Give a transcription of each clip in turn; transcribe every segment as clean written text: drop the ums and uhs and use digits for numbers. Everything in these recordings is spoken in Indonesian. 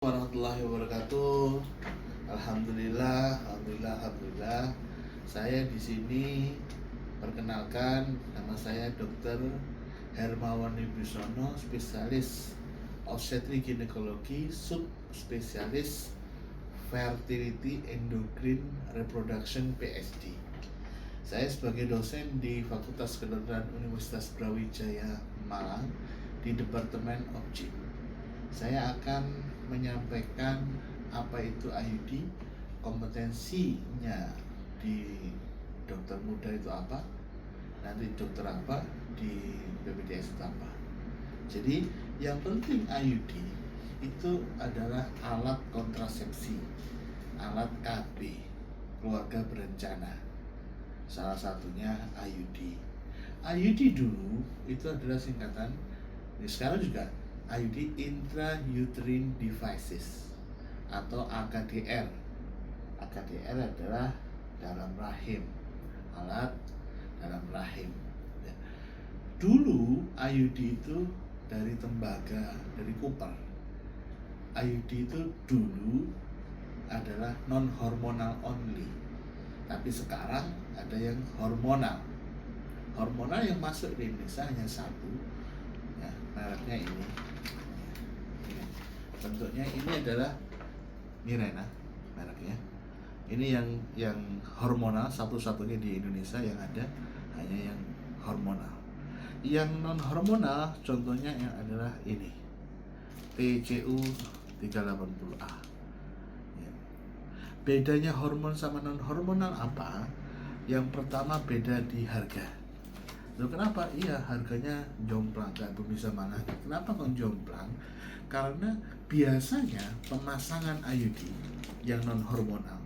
Warahmatullahi wabarakatuh. Alhamdulillah. Saya di sini perkenalkan, nama saya Dr. Hermawan Wibisono, spesialis obstetri ginekologi, subspesialis fertility endocrine reproduction PhD. Saya sebagai dosen di Fakultas Kedokteran Universitas Brawijaya Malang di Departemen Obgyn. Saya akan menyampaikan apa itu IUD, kompetensinya di dokter muda itu apa, nanti dokter apa di BPJS itu apa. Jadi yang penting IUD itu adalah alat kontrasepsi, alat KB, keluarga berencana. Salah satunya IUD. IUD dulu itu adalah singkatan, sekarang juga IUD intrauterine devices atau AKDR. AKDR adalah dalam rahim, alat dalam rahim. Dulu IUD itu dari tembaga, dari Cooper. IUD itu dulu adalah non hormonal only, tapi sekarang ada yang hormonal. Hormonal yang masuk di Indonesia hanya satu, ya, mereknya ini. Bentuknya ini adalah Mirena mereknya. Ini yang hormonal, satu-satunya di Indonesia yang ada, hanya yang hormonal. Yang non hormonal contohnya yang adalah ini, TCU 380A. Ya. Bedanya hormon sama non hormonal apa? Yang pertama, beda di harga. Loh, kenapa? Iya, harganya jomplang, gak bisa mana. Kenapa kok jomplang? Karena biasanya pemasangan IUD yang non hormonal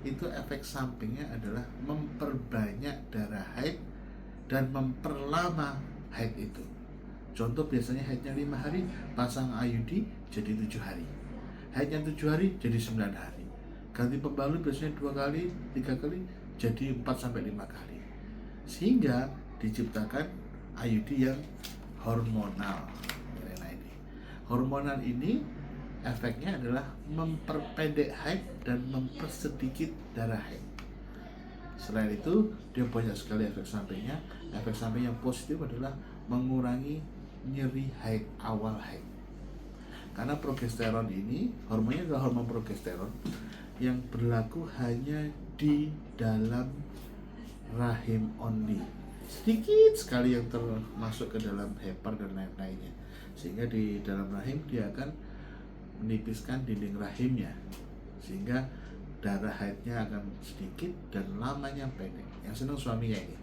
itu efek sampingnya adalah memperbanyak darah haid dan memperlama haid itu. Contoh, biasanya haidnya 5 hari, pasang IUD jadi 7 hari. Haidnya 7 hari jadi 9 hari. Ganti pembalut biasanya 2 kali, 3 kali, jadi 4-5 kali. Sehingga diciptakan IUD yang hormonal. Hormonal ini efeknya adalah memperpendek haid dan mempersedikit darah haid. Selain itu, dia banyak sekali efek sampingnya. Efek samping yang positif adalah mengurangi nyeri haid, awal haid. Karena progesteron ini, hormonnya adalah hormon progesteron yang berlaku hanya di dalam rahim only. Sedikit sekali yang termasuk ke dalam hepar dan lain-lainnya, sehingga di dalam rahim dia akan menipiskan dinding rahimnya, sehingga darah haidnya akan sedikit dan lamanya pendek. Yang senang suaminya ini,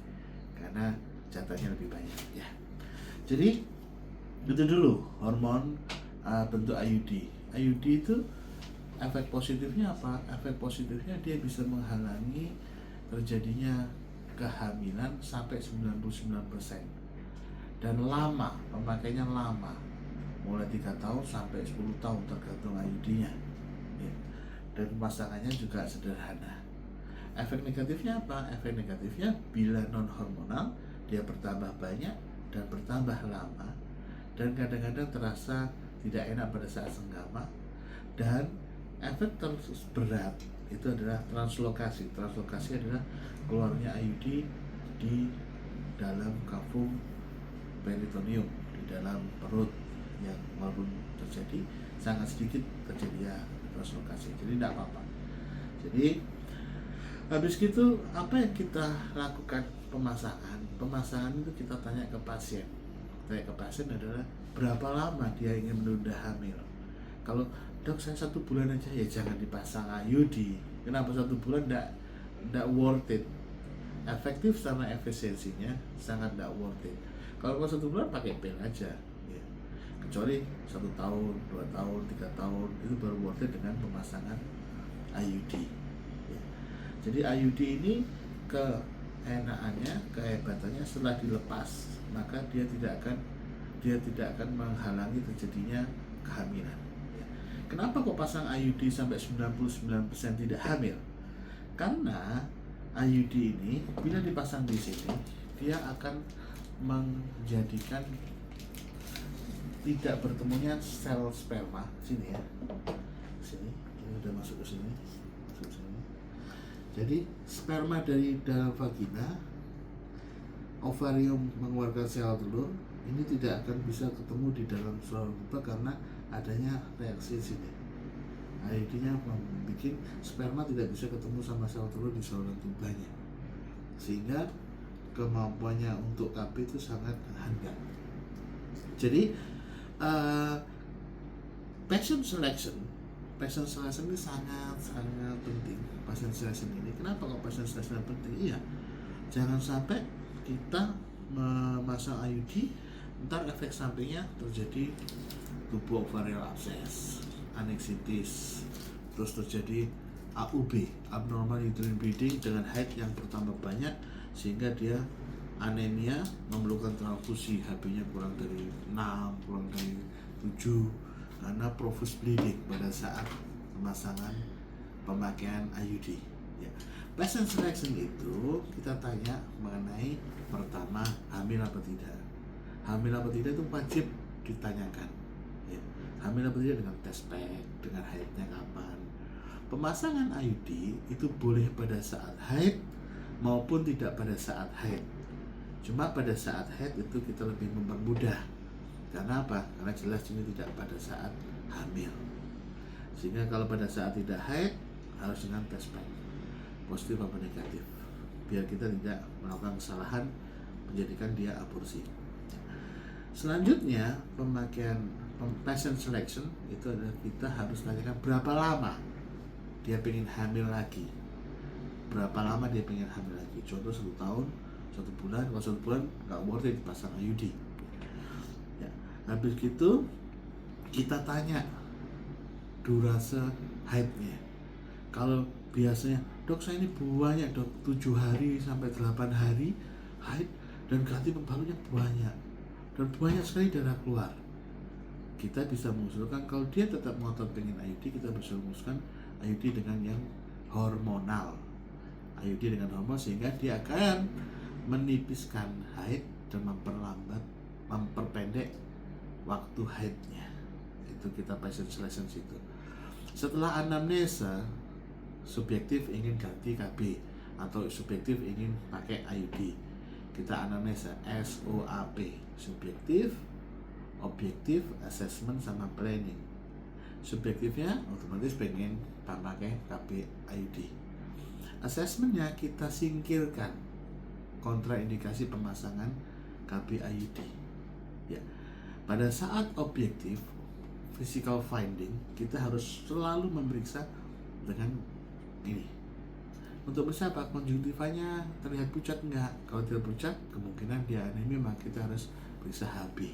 karena jatahnya lebih banyak ya. Jadi itu dulu hormon bentuk IUD. IUD itu efek positifnya apa? Efek positifnya dia bisa menghalangi terjadinya kehamilan sampai 99%. Dan lama, pemakainya lama, mulai 3 tahun sampai 10 tahun tergantung IUD-nya ya. Dan pemasangannya juga sederhana. Efek negatifnya apa? Efek negatifnya bila non hormonal, dia bertambah banyak dan bertambah lama, dan kadang-kadang terasa tidak enak pada saat senggama. Dan efek terberat itu adalah translokasi. Translokasi adalah keluarnya IUD di dalam kafum peritoneum, di dalam perut, yang walaupun terjadi sangat sedikit terjadi ya translokasi, jadi tidak apa-apa. Jadi habis gitu apa yang kita lakukan? Pemasangan itu kita tanya ke pasien. Adalah berapa lama dia ingin menunda hamil. Kalau dok saya 1 bulan aja, ya jangan dipasang IUD. Kenapa 1 bulan? Tidak worth it. Efektif sama efisiensinya sangat tidak worth it. Kalau 1 bulan pakai pil aja ya. Kecuali 1 tahun, 2 tahun, 3 tahun, itu baru worth it dengan pemasangan IUD ya. Jadi IUD ini keenakannya, kehebatannya, setelah dilepas maka dia tidak akan menghalangi terjadinya kehamilan ya. Kenapa kok pasang IUD sampai 99% tidak hamil? Karena IUD ini bila dipasang di sini, dia akan menjadikan tidak bertemunya sel sperma sini ya, masuk ke sini, masuk ke sini. Jadi sperma dari dalam vagina, ovarium mengeluarkan sel telur, ini tidak akan bisa ketemu di dalam saluran tuba karena adanya reaksi di sini. IUD-nya membuat sperma tidak bisa ketemu sama sel telur di saluran tubanya, sehingga kemampuannya untuk KB itu sangat handal. Jadi patient selection ini sangat penting. Patient selection ini, kenapa kok patient selection penting? Iya, jangan sampai kita memasang IUD, ntar efek sampingnya terjadi tubuh ovarial abscess, aneksitis, terus terjadi AUB, abnormal uterine bleeding, dengan haid yang bertambah banyak sehingga dia anemia, memerlukan transfusi, HB-nya kurang dari 6, kurang dari 7 karena profuse bleeding pada saat pemasangan pemakaian IUD. Ya. Patient selection itu kita tanya mengenai pertama hamil apa tidak. Hamil apa tidak itu wajib ditanyakan. Ya. Hamil apa tidak dengan test pack, dengan haidnya kapan. Pemasangan IUD itu boleh pada saat haid maupun tidak pada saat haid. Cuma pada saat haid itu kita lebih mempermudah. Karena apa? Karena jelas ini tidak pada saat hamil. Sehingga kalau pada saat tidak haid harus dengan test pack, positif apa negatif, biar kita tidak melakukan kesalahan menjadikan dia aborsi. Selanjutnya pemakaian patient selection itu adalah kita harus tanyakan berapa lama dia pengen hamil lagi, berapa lama dia pengen hamil lagi. Contoh 1 tahun, 1 bulan. Kalau 1 bulan nggak worth it dipasang IUD. Ya, habis gitu kita tanya durasi haidnya. Kalau biasanya, dok saya ini banyak dok, 7 hari sampai 8 hari haid dan ganti pembalutnya banyak dan banyak sekali darah keluar, kita bisa mengusulkan, kalau dia tetap ngotot pengen IUD, kita bisa mengusulkan IUD dengan yang hormonal, IUD dengan hormon, sehingga dia akan menipiskan haid dan memperpendek waktu haidnya. Itu kita patient selection situ. Setelah anamnesa, subjektif ingin ganti KB atau subjektif ingin pakai IUD, kita anamnesa SOAP, subjektif, objektif, assessment, sama planning. Subjektifnya otomatis pengen pakai KB IUD. Assessmentnya kita singkirkan kontraindikasi pemasangan KB IUD. Ya, pada saat objektif physical finding kita harus selalu memeriksa dengan ini. Untuk bisa apa? Konjungtivanya terlihat pucat enggak? Kalau tidak pucat, kemungkinan dia anemia, maka kita harus periksa HB.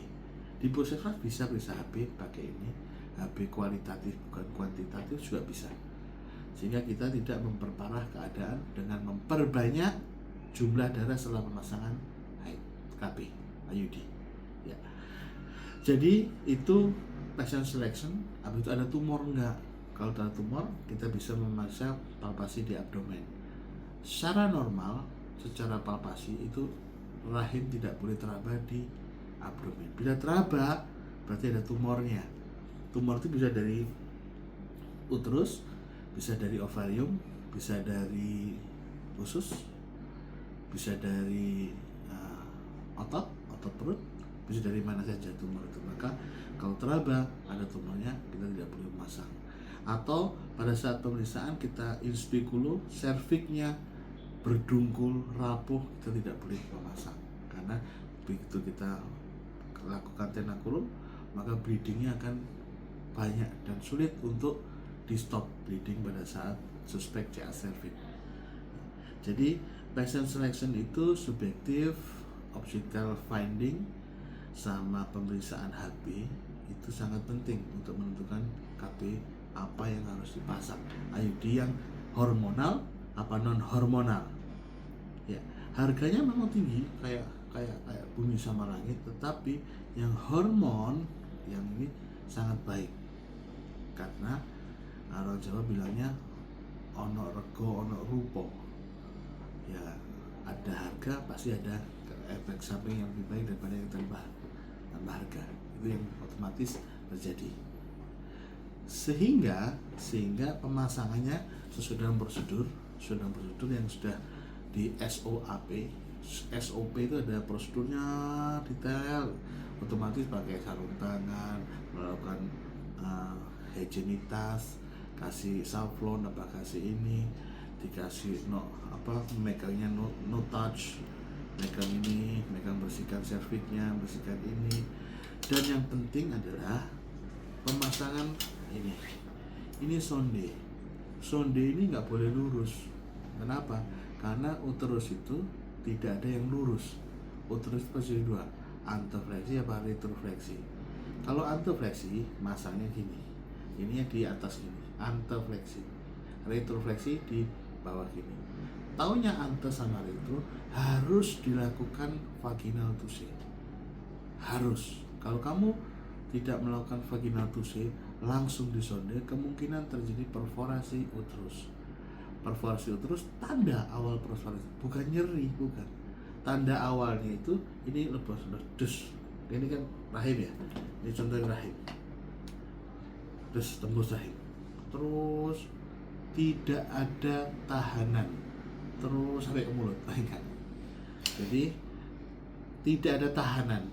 Di puskesmas bisa periksa HB pakai ini. HB kualitatif bukan kuantitatif juga bisa. Sehingga kita tidak memperparah keadaan dengan memperbanyak jumlah darah setelah pemasangan KB IUD. Ya. Jadi itu patient selection. Habis itu ada tumor enggak? Kalau ada tumor, kita bisa memeriksa palpasi di abdomen. Secara normal, secara palpasi itu rahim tidak boleh teraba di abdomen. Bila teraba, berarti ada tumornya. Tumor itu bisa dari uterus, bisa dari ovarium, bisa dari usus, bisa dari otot perut, bisa dari mana saja tumor itu. Maka kalau teraba ada tumornya, kita tidak boleh memasang. Atau pada saat pemeriksaan kita in speculo, cervixnya berdungkul, rapuh, kita tidak boleh memasang. Karena begitu kita lakukan tenakulum, maka bleedingnya akan banyak dan sulit untuk di stop bleeding pada saat suspek CA cervix. Jadi patient selection itu subjektif, objective finding, sama pemeriksaan HB itu sangat penting untuk menentukan KB apa yang harus dipasang. IUD yang hormonal apa non hormonal. Ya, harganya memang tinggi kayak bumi sama langit, tetapi yang hormon yang ini sangat baik. Karena orang Jawa bilangnya ono rego ono rupo. Ya, ada harga pasti ada efek samping yang lebih baik daripada yang tambah harga. Itu yang otomatis terjadi. sehingga pemasangannya sesuai dengan prosedur yang sudah di SOP itu ada prosedurnya detail, otomatis pakai sarung tangan, melakukan higienitas, kasih saffron kasih ini, dikasih megangnya no touch, megang ini, megang bersihkan serviknya, bersihkan ini. Dan yang penting adalah pemasangan ini sonde ini nggak boleh lurus. Kenapa? Karena uterus itu tidak ada yang lurus. Uterus itu pasti dua, antefleksi apa retrofleksi. Kalau antefleksi masangnya gini, ini yang di atas gini, antefleksi. Retrofleksi di bawah gini. Taunya ante sama retro harus dilakukan vaginal touche. Harus. Kalau kamu tidak melakukan vaginal touche langsung disonde, kemungkinan terjadi perforasi uterus. Perforasi uterus tanda awal perforasi, bukan nyeri, bukan. Tanda awalnya itu ini dus. Ini kan rahim ya. Ini contoh rahim. Terus tembus rahim. Terus tidak ada tahanan. Terus sampai ke mulut, kan. Jadi tidak ada tahanan.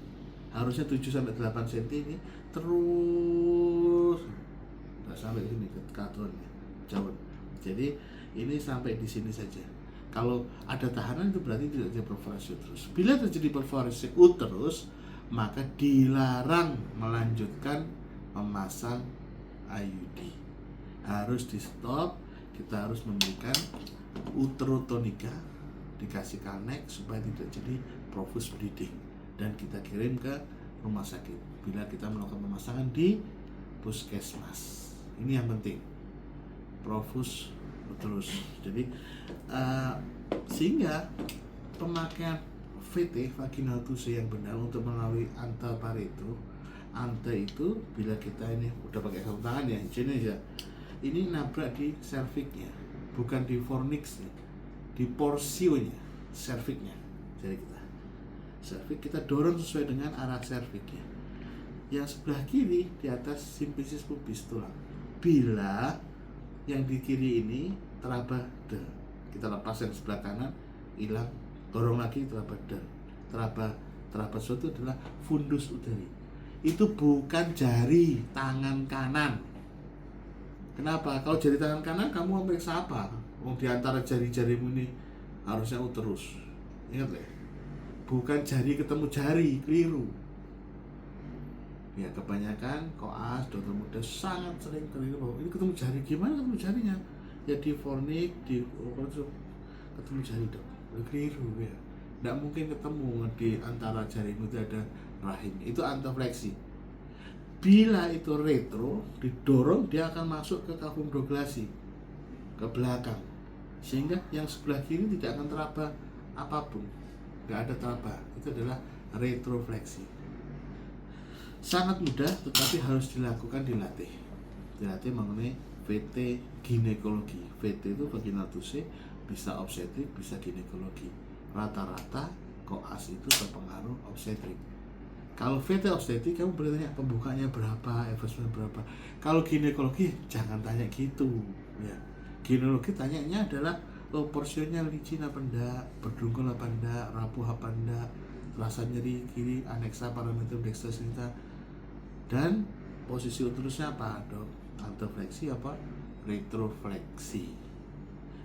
Harusnya 7-8 cm ini terus nggak sampai sini ke katuannya jauh. Jadi ini sampai di sini saja. Kalau ada tahanan itu berarti tidak terjadi perforasi uterus. Bila terjadi perforasi uterus, maka dilarang melanjutkan memasang IUD. Harus di stop. Kita harus memberikan uterotonika, dikasih Kalnek supaya tidak jadi profuse bleeding, dan kita kirim ke rumah sakit bila kita melakukan pemasangan di puskesmas. Ini yang penting, profuse uterus. Jadi sehingga pemakaian VT vaginal touche yang benar untuk melalui ante itu bila kita ini udah pakai sarung tangan ya, ini nabrak di serviknya, bukan di fornixnya, di porsionya, serviknya. Jadi servik kita dorong sesuai dengan arah serviknya. Yang sebelah kiri di atas simplicis pubis tulang. Bila yang di kiri ini teraba del, kita lepas yang sebelah kanan, hilang, dorong lagi teraba del. Teraba suatu adalah fundus uteri. Itu bukan jari tangan kanan. Kenapa? Kalau jari tangan kanan kamu meriksa apa? Di antara jari-jarimu ini harusnya uterus. Ingat ya? Bukan jari ketemu jari, keliru. Ya kebanyakan koas, dokter muda sangat sering keliru bahwa ini ketemu jari. Gimana ketemu jarinya? Ya di fornik, di ketemu jari dok. Keliru ya. Tidak mungkin ketemu di antara jarimu itu ada rahim. Itu antefleksi. Bila itu retro, didorong dia akan masuk ke kavum douglasii, ke belakang, sehingga yang sebelah kiri tidak akan teraba apapun, nggak ada teraba. Itu adalah retrofleksi. Sangat mudah, tetapi harus dilakukan, dilatih mengenai VT ginekologi. VT itu vaginal touche, bisa obstetrik, bisa ginekologi. Rata-rata koas itu terpengaruh obstetrik. Kalau VT obstetrik kamu boleh tanya pembukanya berapa, investment berapa. Kalau ginekologi jangan tanya gitu ya. Ginekologi tanyanya adalah porsinya licin apa enggak, berdungkul apa enggak, rapuh apa enggak, rasa nyeri kiri, aneksa parameter dextrosita, dan posisi uterusnya apa dok, antefleksi apa retrofleksi.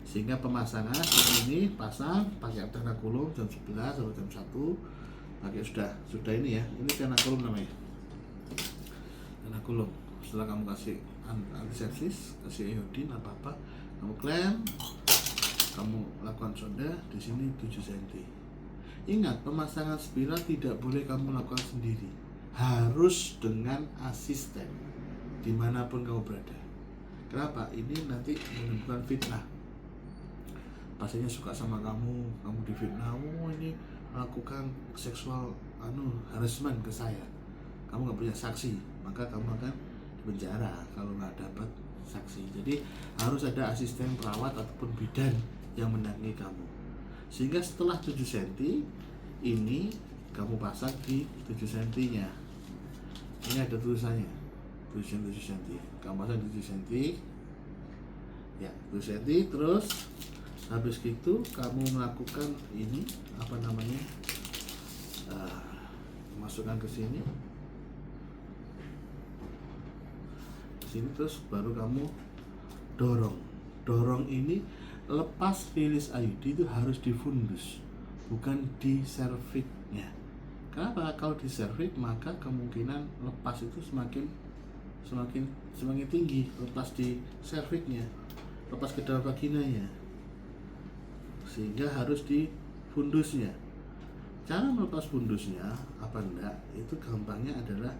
Sehingga pemasangan ini pasang pakai tenakulum jam 11 atau jam 1, pakai sudah ini ya, ini tenakulum namanya, tenakulum. Setelah kamu kasih antisepsis, kasih iodin apa kamu klaim, kamu lakukan sonda di sini 7 cm. Ingat, pemasangan spiral tidak boleh kamu lakukan sendiri, harus dengan asisten dimanapun kamu berada. Kenapa? Ini nanti menimbulkan fitnah. Pasiennya suka sama kamu difitnah, oh ini melakukan seksual harassment ke saya, kamu nggak punya saksi, maka kamu akan dipenjara kalau nggak dapat saksi. Jadi harus ada asisten perawat ataupun bidan yang mendampingi kamu, sehingga setelah 7 cm ini kamu pasang di 7 cm nya. Ini ada tulisannya 7 cm. Kamu pasang 7 cm. Ya, 7 cm. Terus habis gitu kamu melakukan ini apa namanya? Masukkan ke sini. Terus baru kamu dorong ini lepas rilis IUD itu harus di fundus, bukan di cervixnya. Kenapa? Kalau di cervix maka kemungkinan lepas itu semakin tinggi, lepas di cervixnya, lepas ke dalam vaginanya, sehingga harus di fundusnya. Cara melepas fundusnya apa enggak, itu gampangnya adalah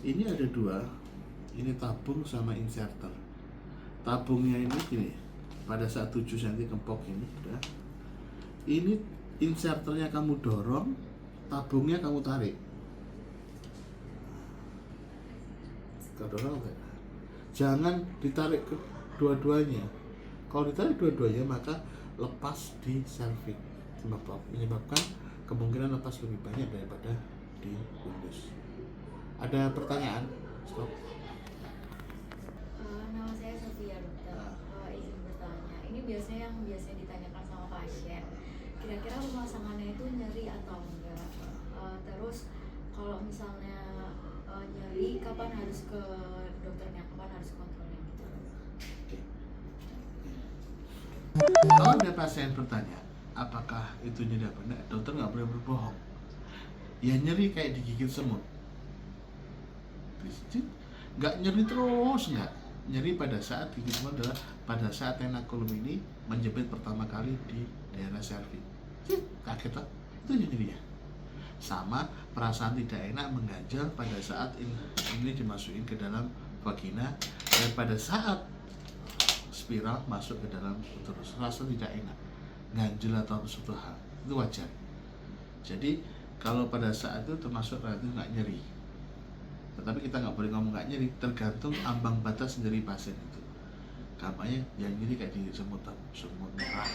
ini ada dua, ini tabung sama inserter. Tabungnya ini gini, pada saat 7 cm kempok ini udah, ini inserternya kamu dorong, tabungnya kamu tarik. Kau dorong enggak? Jangan ditarik ke dua-duanya. Kalau ditarik dua-duanya maka lepas di cervix, menyebabkan kemungkinan lepas lebih banyak daripada di fundus. Ada pertanyaan? Stop. Nama saya Sofia, dokter. Izin bertanya, ini biasanya ditanyakan sama pasien, kira-kira pemasangannya itu nyeri atau enggak? Terus kalau misalnya nyeri, kapan harus ke dokternya, kapan harus kontrolnya gitu? Kalau ada pasien bertanya apakah itu nyeri apa enggak, dokter nggak boleh berbohong. Ya nyeri kayak digigit semut, nggak nyeri terus, nggak nyeri pada saat gigit semut adalah pada saat tenakulum ini menjepit pertama kali di daerah cervix. Kaget lah, itu nyerinya. Sama perasaan tidak enak mengganjal pada saat ini dimasukin ke dalam vagina, dan pada saat spiral masuk ke dalam uterus, rasa tidak enak, ganjil atau suatu hal, itu wajar. Jadi kalau pada saat itu termasuk relatif nggak nyeri, tetapi kita nggak boleh ngomong nggak nyeri, tergantung ambang batas nyeri pasien itu. Kampanye yang nyeri kayak di semut merah,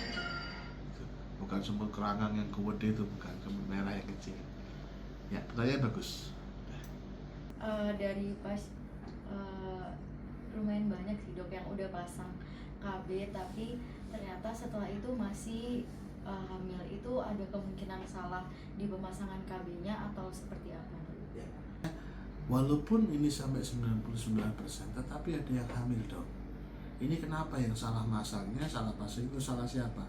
bukan semut kerangang yang gede itu, bukan semut merah yang kecil. Ya, pertanyaan bagus. Dari lumayan banyak sih dok yang udah pasang KB, tapi ternyata setelah itu masih hamil. Itu ada kemungkinan salah di pemasangan KB-nya atau seperti apa? Ya. Walaupun ini sampai 99%, tetapi ada yang hamil dok. Ini kenapa yang salah masangnya, salah pasang itu salah siapa?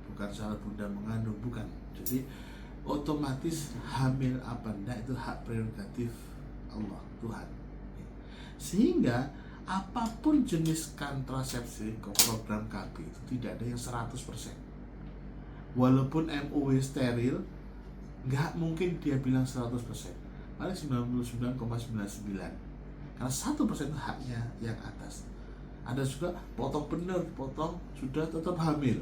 Bukan salah bunda mengandung, bukan. Jadi otomatis hamil apa enggak itu hak prerogatif Allah, Tuhan. Sehingga apapun jenis kontrasepsi program KB itu tidak ada yang 100%. Walaupun MUW steril, nggak mungkin dia bilang 100%. Paling 99,99. Karena 1% itu haknya yang atas. Ada juga potong benar, potong sudah tetap hamil.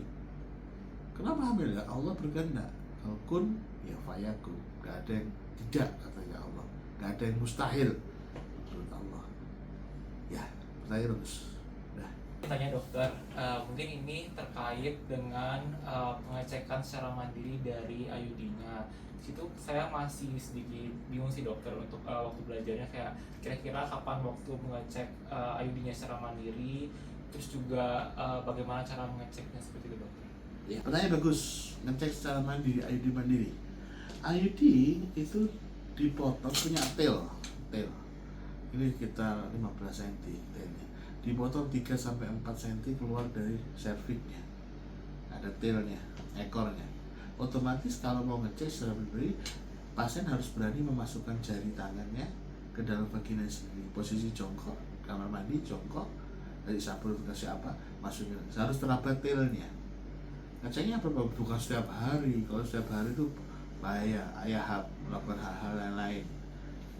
Kenapa hamil? Ya Allah berkehendak. Kalau kun, ya fayakun. Gak ada yang tidak, katanya Allah. Gak ada yang mustahil menurut Allah. Ya, pertanyaan bagus. Tanya dokter, mungkin ini terkait dengan pengecekan secara mandiri dari IUD-nya. Situ saya masih sedikit bingung sih dokter untuk waktu belajarnya, kayak kira-kira kapan waktu mengecek IUD-nya secara mandiri, terus juga bagaimana cara mengeceknya seperti itu dokter. Ya, pertanyaan bagus. Ngecek secara mandiri, IUD mandiri. IUD itu dipotong, punya tail. Ini sekitar 15 cm tailnya. Dipotong 3-4 cm keluar dari cervixnya. Ada tailnya, ekornya. Otomatis kalau mau ngecek secara mandiri, pasien harus berani memasukkan jari tangannya ke dalam vagina sendiri. Posisi jongkok, kamar mandi jongkok, dari sabun kasih apa, masukin. Harus teraba tailnya. Ngeceknya bukan setiap hari. Kalau setiap hari itu bahaya, ayah melakukan hal-hal yang lain.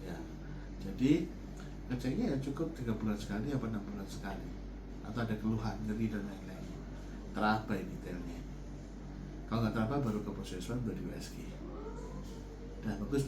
Ya, jadi ngeceknya ya cukup 3 bulan sekali apa 6 bulan sekali, atau ada keluhan, nyeri dan lain-lain. Teraba ini tailnya. Kalau nggak teraba baru ke puskesmas, baru di USG. Nah bagus.